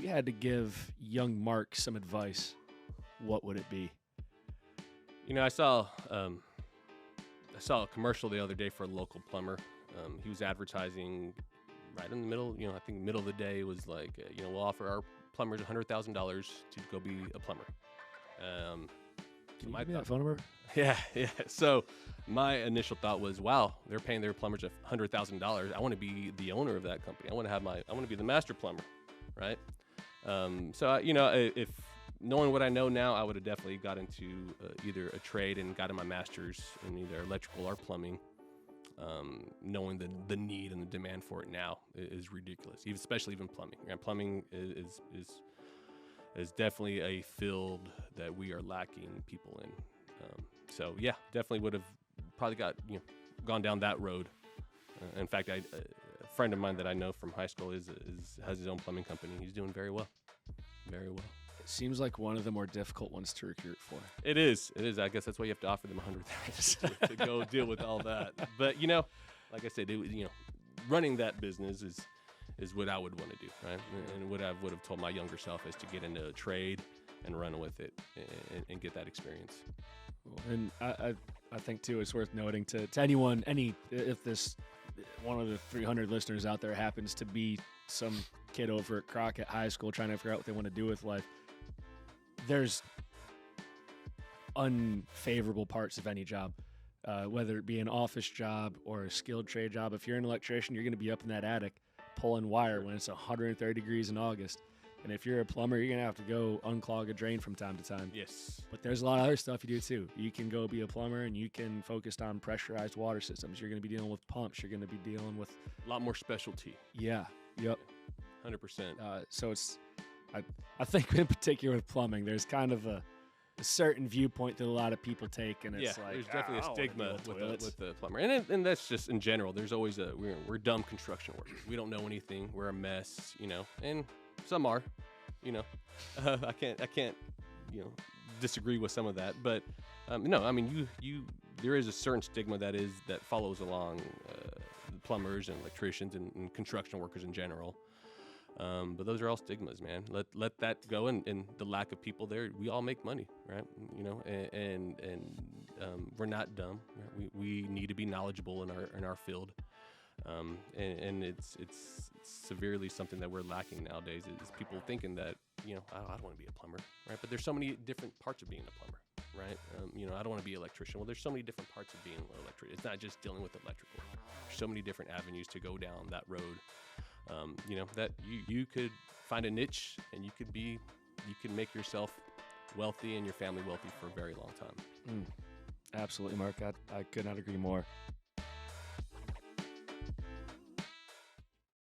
you had to give young Mark some advice, what would it be? I saw a commercial the other day for a local plumber. He was advertising right in the middle. I think middle of the day was like, we'll offer our plumbers $100,000 to go be a plumber. Can you give me that phone number? Yeah. So my initial thought was, wow, they're paying their plumbers $100,000. I want to be the owner of that company. I want to be the master plumber, right? If knowing what I know now, I would have definitely got into either a trade and got in my master's in either electrical or plumbing. Knowing the need and the demand for it now is ridiculous, especially plumbing. Plumbing is definitely a field that we are lacking people in. Definitely would have probably gone down that road. In fact, a friend of mine that I know from high school has his own plumbing company. He's doing very well. Very well. It seems like one of the more difficult ones to recruit for. It is. I guess that's why you have to offer them $100,000 to go deal with all that. But like I said, running that business is what I would want to do, right? And what I would have told my younger self is to get into a trade and run with it and get that experience. And I think too, it's worth noting to anyone, if this one of the 300 listeners out there happens to be some kid over at Crockett High School trying to figure out what they want to do with life, there's unfavorable parts of any job, whether it be an office job or a skilled trade job. If you're an electrician, you're going to be up in that attic pulling wire when it's 130 degrees in August. And if you're a plumber, you're going to have to go unclog a drain from time to time. Yes. But there's a lot of other stuff you do too. You can go be a plumber and you can focus on pressurized water systems. You're going to be dealing with pumps. You're going to be dealing with a lot more specialty. Yeah. Yep. 100%. So it's, I think in particular with plumbing, there's kind of a certain viewpoint that a lot of people take, and it's like there's definitely a stigma with the plumber, and that's just in general. There's always we're dumb construction workers. We don't know anything. We're a mess, and some are, I can't disagree with some of that, but no, I mean there is a certain stigma that follows along plumbers and electricians and construction workers in general. But those are all stigmas, man. Let that go, and the lack of people there. We all make money, right? And we're not dumb. Right? We need to be knowledgeable in our field, and it's severely something that we're lacking nowadays. Is people thinking that I don't want to be a plumber, right? But there's so many different parts of being a plumber, right? I don't want to be an electrician. Well, there's so many different parts of being an electrician. It's not just dealing with electrical. There's so many different avenues to go down that road. That you could find a niche and you could make yourself wealthy and your family wealthy for a very long time. Absolutely, Mark. I could not agree more.